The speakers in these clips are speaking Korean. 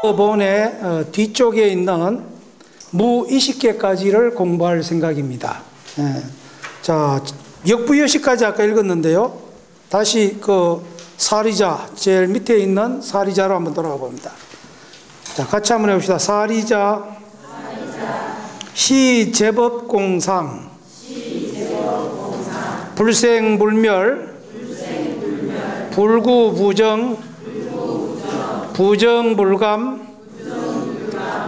본의 뒤쪽에 있는 무 20개까지를 공부할 생각입니다. 자, 역부여시까지 아까 읽었는데요. 다시 그 사리자, 제일 밑에 있는 사리자로 한번 돌아가 봅니다. 자, 같이 한번 해봅시다. 사리자, 시제법공상, 불생불멸, 불구부정, 부정불감,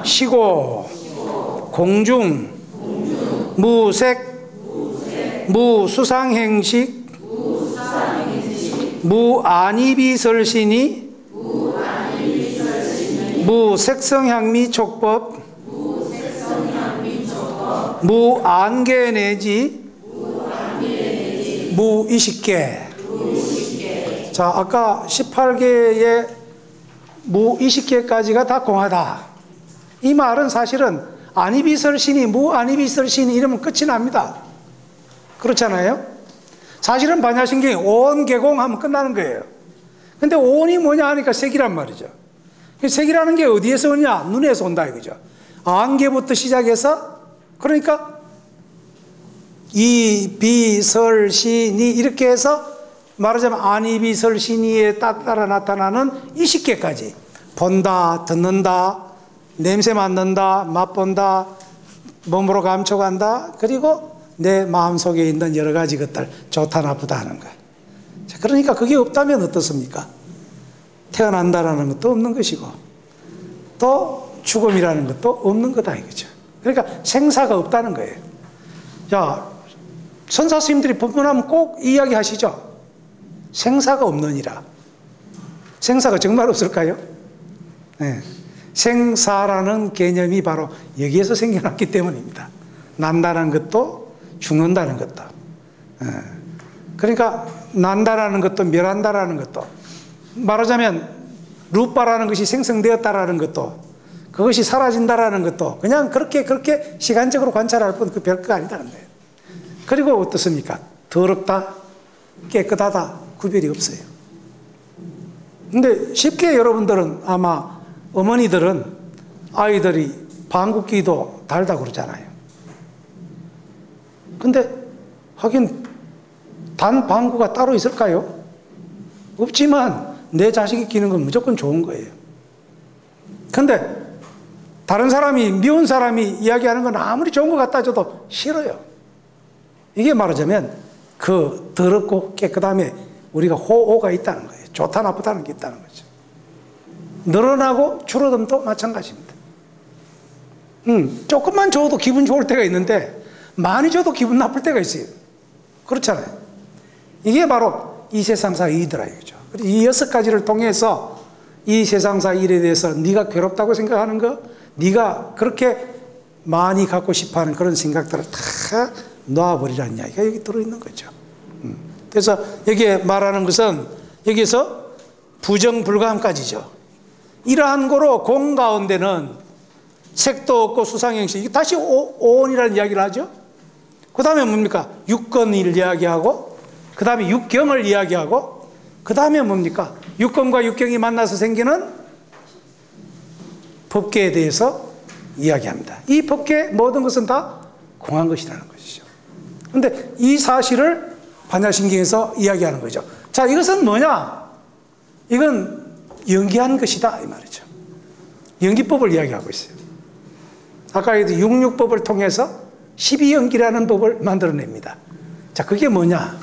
시고, 공중, 무색, 무수상행식, 무안이비설신이, 무색성향미촉법, 무안개내지, 무20개. 자, 아까 18개의 무20개까지가 다 공하다. 이 말은 사실은 안이비설신이, 무안이비설신이 이러면 끝이 납니다. 그렇잖아요? 사실은 반야신경이 온 개공하면 끝나는 거예요. 근데 온이 뭐냐 하니까 색이란 말이죠. 색이라는 게 어디에서 오냐? 눈에서 온다 이거죠. 안개부터 시작해서, 그러니까 이비설신이 이렇게 해서 말하자면 안이비설신이에 따라 나타나는 20개까지 본다, 듣는다, 냄새 맡는다, 맛본다, 몸으로 감촉한다, 그리고 내 마음속에 있는 여러 가지 것들, 좋다 나쁘다 하는 거예요. 자, 그러니까 그게 없다면 어떻습니까? 태어난다라는 것도 없는 것이고 또 죽음이라는 것도 없는 거다 이거죠. 그러니까 생사가 없다는 거예요. 자, 선사 스님들이 법문하면 꼭 이야기하시죠. 생사가 없느니라. 생사가 정말 없을까요? 네. 생사라는 개념이 바로 여기에서 생겨났기 때문입니다. 난다는 것도 죽는다는 것도. 그러니까 난다라는 것도 멸한다라는 것도, 말하자면 루빠라는 것이 생성되었다라는 것도, 그것이 사라진다라는 것도 그냥 그렇게 시간적으로 관찰할 뿐 그 별거 아니다는 거예요. 그리고 어떻습니까? 더럽다, 깨끗하다 구별이 없어요. 근데 쉽게 여러분들은 아마 어머니들은 아이들이 방귀뀌도 달다 그러잖아요. 근데 하긴 단 방구가 따로 있을까요? 없지만 내 자식이 끼는 건 무조건 좋은 거예요. 근데 다른 사람이, 미운 사람이 이야기하는 건 아무리 좋은 것 같다 해도 싫어요. 이게 말하자면 그 더럽고 깨끗함에 우리가 호호가 있다는 거예요. 좋다 나쁘다는 게 있다는 거죠. 늘어나고 줄어듦도 마찬가지입니다. 조금만 줘도 기분 좋을 때가 있는데 많이 줘도 기분 나쁠 때가 있어요. 그렇잖아요. 이게 바로 이 세상사 일이더라 이거죠. 이 6가지를 통해서 이 세상사 일에 대해서 네가 괴롭다고 생각하는 거, 네가 그렇게 많이 갖고 싶어하는 그런 생각들을 다 놔버리라는 이야기가 여기 들어있는 거죠. 그래서 여기에 말하는 것은 여기서 부정불감까지죠. 이러한 거로 공 가운데는 색도 없고 수상행식, 다시 오온이라는 이야기를 하죠. 그 다음에 뭡니까? 육건을 이야기하고, 그 다음에 육경을 이야기하고, 그 다음에 뭡니까? 육건과 육경이 만나서 생기는 법계에 대해서 이야기합니다. 이 법계 모든 것은 다 공한 것이라는 것이죠. 그런데 이 사실을 반야신경에서 이야기하는 거죠. 자, 이것은 뭐냐? 이건 연기한 것이다 이 말이죠. 연기법을 이야기하고 있어요. 아까 육육법을 통해서 12연기라는 법을 만들어냅니다. 자, 그게 뭐냐?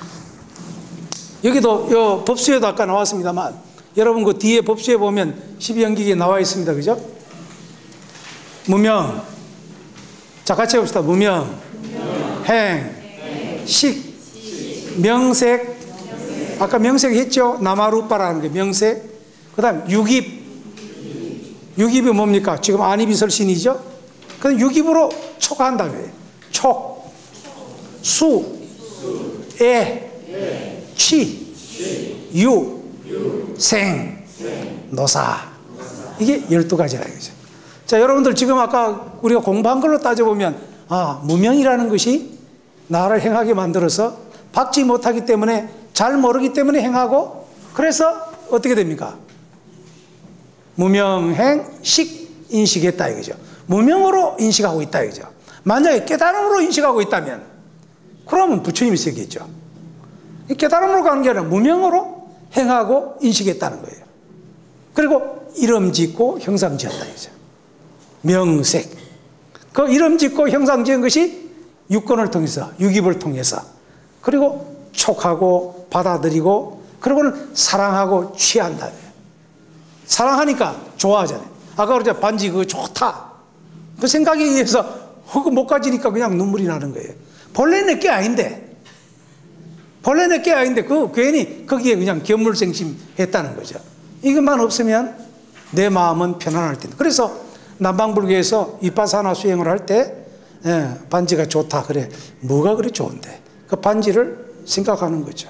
여기도 요 법수에도 아까 나왔습니다만, 여러분 그 뒤에 법수에 보면 12연기가 나와 있습니다. 그죠? 무명. 자, 같이 해봅시다. 무명, 행, 식, 명색. 아까 명색 했죠? 나마루빠라는 게 명색. 그 다음 육입. 육입이 뭡니까? 지금 안이비설신이죠? 그럼 육입으로 촉한다고요. 촉, 수, 애, 취, 유, 생, 노사. 이게 12가지라 이거죠. 자, 여러분들 지금 아까 우리가 공부한 걸로 따져보면, 아, 무명이라는 것이 나를 행하게 만들어서 받지 못하기 때문에, 잘 모르기 때문에 행하고, 그래서 어떻게 됩니까? 무명행식 인식했다 이거죠. 무명으로 인식하고 있다 이거죠. 만약에 깨달음으로 인식하고 있다면 그러면 부처님이 쓰겠죠. 깨달음으로 가는 게 아니라 무명으로 행하고 인식했다는 거예요. 그리고 이름 짓고 형상 지었다 이거죠. 명색. 그 이름 짓고 형상 지은 것이 육권을 통해서, 육입을 통해서, 그리고 촉하고 받아들이고, 그리고는 사랑하고 취한다. 사랑하니까 좋아하잖아요. 아까 그러자 반지 그거 좋다. 그 생각에 의해서 그거 못 가지니까 그냥 눈물이 나는 거예요. 본래 내게 아닌데, 본래 내게 아닌데 그 괜히 거기에 그냥 견물생심했다는 거죠. 이것만 없으면 내 마음은 편안할 텐데. 그래서 남방불교에서 위파사나 수행을 할 때 반지가 좋다 그래. 뭐가 그리 좋은데? 그 반지를 생각하는 거죠.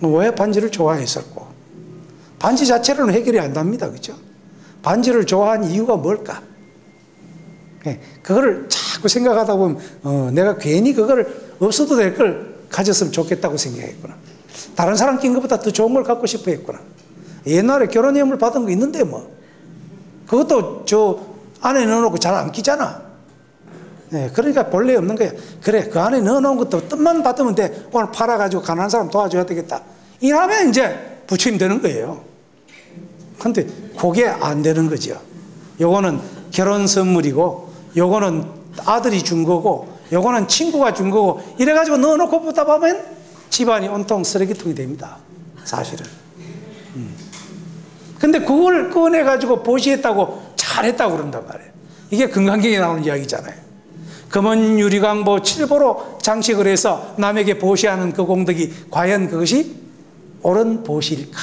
왜 반지를 좋아했었고, 반지 자체로는 해결이 안 됩니다. 그죠? 반지를 좋아한 이유가 뭘까? 그거를 자꾸 생각하다 보면 내가 괜히 그걸 없어도 될 걸 가졌으면 좋겠다고 생각했구나. 다른 사람 낀 것보다 더 좋은 걸 갖고 싶어 했구나. 옛날에 결혼 예물 받은 거 있는데 뭐 그것도 저 안에 넣어놓고 잘 안 끼잖아. 그러니까 본래 없는 거야. 그래, 그 안에 넣어놓은 것도 뜻만 받으면 돼. 오늘 팔아가지고 가난한 사람 도와줘야 되겠다. 이러면 이제 부처님 되는 거예요. 근데 그게 안 되는 거죠. 요거는 결혼 선물이고, 요거는 아들이 준 거고, 요거는 친구가 준 거고, 이래가지고 넣어놓고 보다 보면 집안이 온통 쓰레기통이 됩니다. 사실은. 근데 그걸 꺼내가지고 보시했다고 잘했다고 그런단 말이에요. 이게 금강경에 나오는 이야기잖아요. 금은 유리광보 칠보로 장식을 해서 남에게 보시하는 그 공덕이 과연 그것이 옳은 보시일까?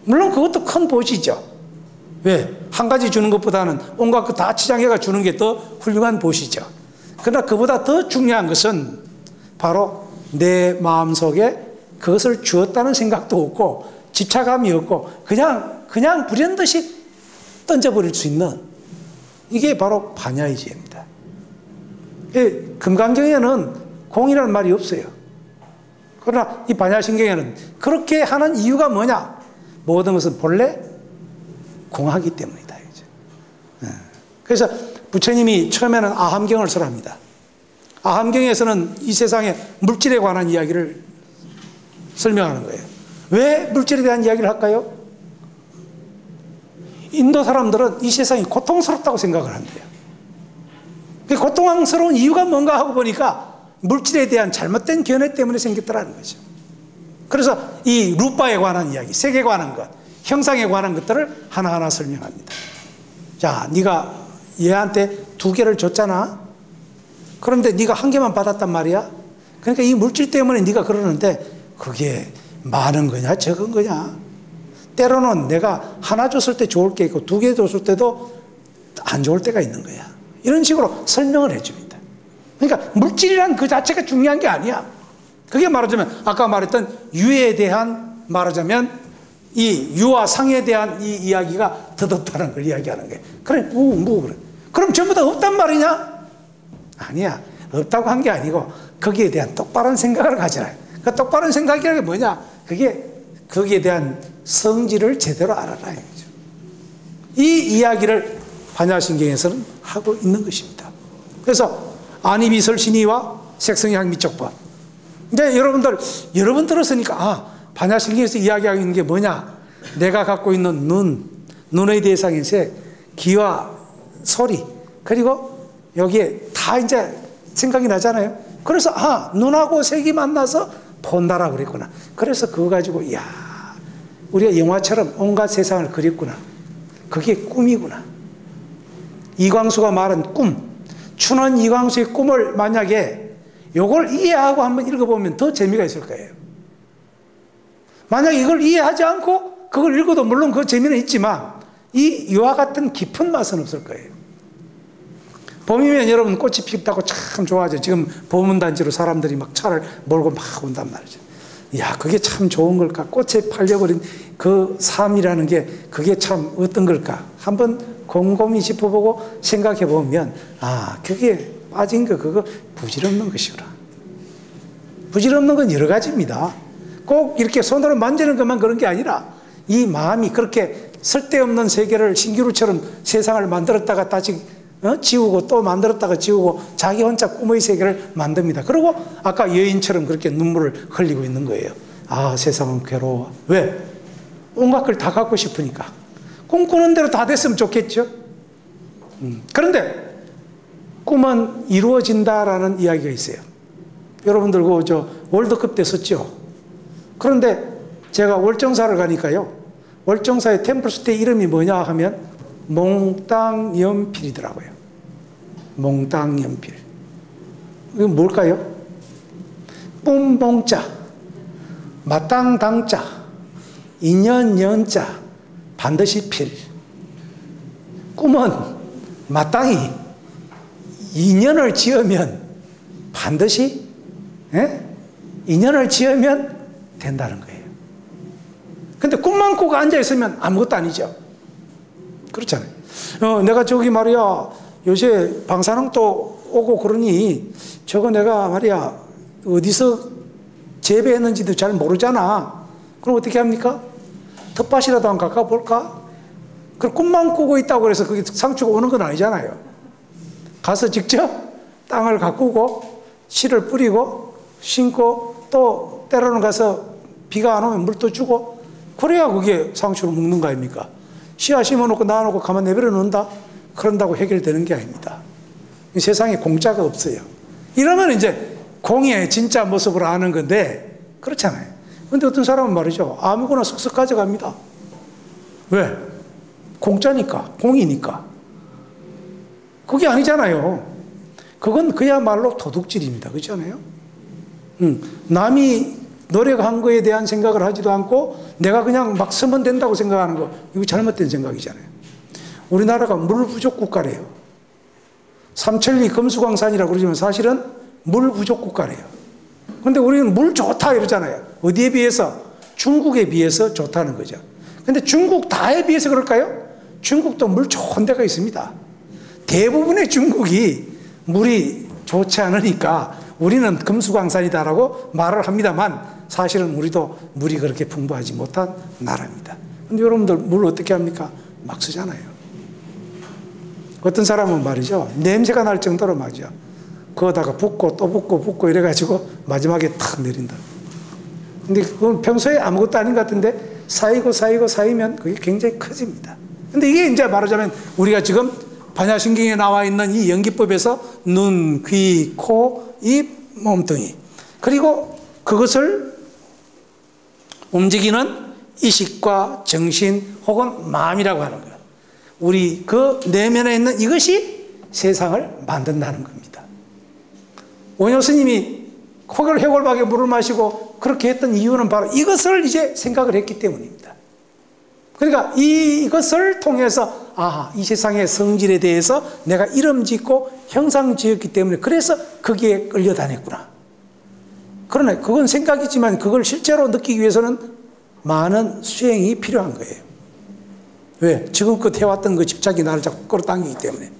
물론 그것도 큰 보시죠. 왜? 한 가지 주는 것보다는 온갖 그 다 치장해가 주는 게 더 훌륭한 보시죠. 그러나 그보다 더 중요한 것은 바로 내 마음속에 그것을 주었다는 생각도 없고 집착감이 없고 그냥 불현듯이 던져버릴 수 있는, 이게 바로 반야의 지혜입니다. 금강경에는 공이라는 말이 없어요. 그러나 이 반야신경에는 그렇게 하는 이유가 뭐냐? 모든 것은 본래 공하기 때문이다. 그래서 부처님이 처음에는 아함경을 설합니다. 아함경에서는 이 세상의 물질에 관한 이야기를 설명하는 거예요. 왜 물질에 대한 이야기를 할까요? 인도 사람들은 이 세상이 고통스럽다고 생각을 한대요. 그 고통스러운 이유가 뭔가 하고 보니까 물질에 대한 잘못된 견해 때문에 생겼더라는 거죠. 그래서 이 루파에 관한 이야기, 색에 관한 것, 형상에 관한 것들을 하나하나 설명합니다. 자, 네가 얘한테 2개를 줬잖아. 그런데 네가 1개만 받았단 말이야. 그러니까 이 물질 때문에 네가 그러는데 그게 많은 거냐 적은 거냐. 때로는 내가 하나 줬을 때 좋을 게 있고 2개 줬을 때도 안 좋을 때가 있는 거야. 이런 식으로 설명을 해줍니다. 그러니까 물질이란 그 자체가 중요한 게 아니야. 그게 말하자면 아까 말했던 유에 대한, 말하자면 이 유와 상에 대한 이 이야기가 더덥다는 걸 이야기하는 거예요. 그래, 그래. 그럼 전부 다 없단 말이냐? 아니야. 없다고 한 게 아니고 거기에 대한 똑바른 생각을 가져라. 그 똑바른 생각이라는 게 뭐냐? 그게 거기에 대한 성질을 제대로 알아라. 이 이야기를 반야신경에서는 하고 있는 것입니다. 그래서 안이비설신이와 색성향미촉법. 이제 여러분 들었으니까 반야신경에서 이야기하고 있는 게 뭐냐? 내가 갖고 있는 눈의 대상인 색, 귀와 소리, 그리고 여기에 다 이제 생각이 나잖아요. 그래서 눈하고 색이 만나서 본다라고 그랬구나. 그래서 그거 가지고 우리가 영화처럼 온갖 세상을 그렸구나. 그게 꿈이구나. 이광수가 말한 꿈, 춘원 이광수의 꿈을 만약에 요걸 이해하고 한번 읽어보면 더 재미가 있을 거예요. 만약 이걸 이해하지 않고 그걸 읽어도 물론 그 재미는 있지만 이와 같은 깊은 맛은 없을 거예요. 봄이면 여러분 꽃이 피었다고 참 좋아하죠. 지금 봄운단지로 사람들이 막 차를 몰고 막 온단 말이죠. 야, 그게 참 좋은 걸까? 꽃에 팔려버린 그 삶이라는 게 그게 참 어떤 걸까? 한번 곰곰이 짚어보고 생각해 보면 그게 빠진 거 그거 부질없는 것이구나. 부질없는 건 여러 가지입니다. 꼭 이렇게 손으로 만지는 것만 그런 게 아니라 이 마음이 그렇게 쓸데없는 세계를 신기루처럼 세상을 만들었다가 다시 지우고 또 만들었다가 지우고 자기 혼자 꿈의 세계를 만듭니다. 그리고 아까 여인처럼 그렇게 눈물을 흘리고 있는 거예요. 아, 세상은 괴로워. 왜? 온갖 걸 다 갖고 싶으니까. 꿈꾸는 대로 다 됐으면 좋겠죠. 그런데 꿈은 이루어진다라는 이야기가 있어요. 여러분들 그 월드컵 때 썼죠. 그런데 제가 월정사를 가니까요, 월정사의 템플스테이 이름이 뭐냐 하면 몽땅연필이더라고요. 몽땅연필. 이건 뭘까요? 뿜봉자, 마땅당자, 인연연자, 반드시 필. 꿈은 마땅히 인연을 지으면 반드시 인연을 지으면 된다는 거예요. 근데 꿈만 꾸고 앉아있으면 아무것도 아니죠. 그렇잖아요. 내가 저기 말이야 요새 방사능도 오고 그러니 저거 내가 말이야 어디서 재배했는지도 잘 모르잖아. 그럼 어떻게 합니까? 텃밭이라도 한번 가볼까? 그 꿈만 꾸고 있다고 해서 그게 상추가 오는 건 아니잖아요. 가서 직접 땅을 가꾸고 씨를 뿌리고 심고 또 때로는 가서 비가 안 오면 물도 주고 그래야 그게 상추를 먹는 거 아닙니까? 씨앗 심어놓고 놔놓고 가만 내버려 놓는다? 그런다고 해결되는 게 아닙니다. 이 세상에 공짜가 없어요. 이러면 이제 공의 진짜 모습을 아는 건데 그렇잖아요. 근데 어떤 사람은 말이죠. 아무거나 쓱쓱 가져갑니다. 왜? 공짜니까, 공이니까. 그게 아니잖아요. 그건 그야말로 도둑질입니다. 그렇잖아요? 남이 노력한 거에 대한 생각을 하지도 않고 내가 그냥 막 쓰면 된다고 생각하는 거, 이거 잘못된 생각이잖아요. 우리나라가 물 부족 국가래요. 삼천리 금수강산이라고 그러지만 사실은 물 부족 국가래요. 근데 우리는 물 좋다 이러잖아요. 어디에 비해서? 중국에 비해서 좋다는 거죠. 근데 중국 다에 비해서 그럴까요? 중국도 물 좋은 데가 있습니다. 대부분의 중국이 물이 좋지 않으니까 우리는 금수강산이다라고 말을 합니다만 사실은 우리도 물이 그렇게 풍부하지 못한 나라입니다. 근데 여러분들 물 어떻게 합니까? 막 쓰잖아요. 어떤 사람은 말이죠. 냄새가 날 정도로 말이죠. 그거다가 붓고 또 붓고 이래가지고 마지막에 탁 내린다. 근데 그건 평소에 아무것도 아닌 것 같은데 쌓이면 그게 굉장히 커집니다. 근데 이게 이제 말하자면 우리가 지금 반야신경에 나와 있는 이 연기법에서 눈, 귀, 코, 입, 몸뚱이 그리고 그것을 움직이는 의식과 정신 혹은 마음이라고 하는 거예요. 우리 그 내면에 있는 이것이 세상을 만든다는 겁니다. 원효 스님이 호걸호걸하게 물을 마시고 그렇게 했던 이유는 바로 이것을 이제 생각을 했기 때문입니다. 그러니까 이것을 통해서 이 세상의 성질에 대해서 내가 이름 짓고 형상 지었기 때문에 그래서 거기에 끌려다녔구나. 그러나 그건 생각이지만 그걸 실제로 느끼기 위해서는 많은 수행이 필요한 거예요. 왜? 지금껏 해왔던 그 집착이 나를 자꾸 끌어당기기 때문에.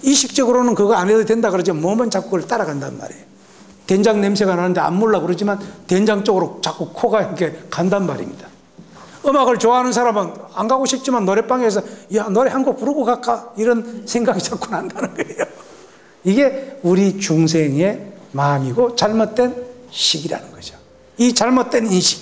의식적으로는 그거 안 해도 된다 그러죠. 몸은 자꾸 그걸 따라간단 말이에요. 된장 냄새가 나는데 안 몰라 그러지만 된장 쪽으로 자꾸 코가 이렇게 간단 말입니다. 음악을 좋아하는 사람은 안 가고 싶지만 노래방에서 야 노래 한 곡 부르고 갈까? 이런 생각이 자꾸 난다는 거예요. 이게 우리 중생의 마음이고 잘못된 식이라는 거죠. 이 잘못된 인식.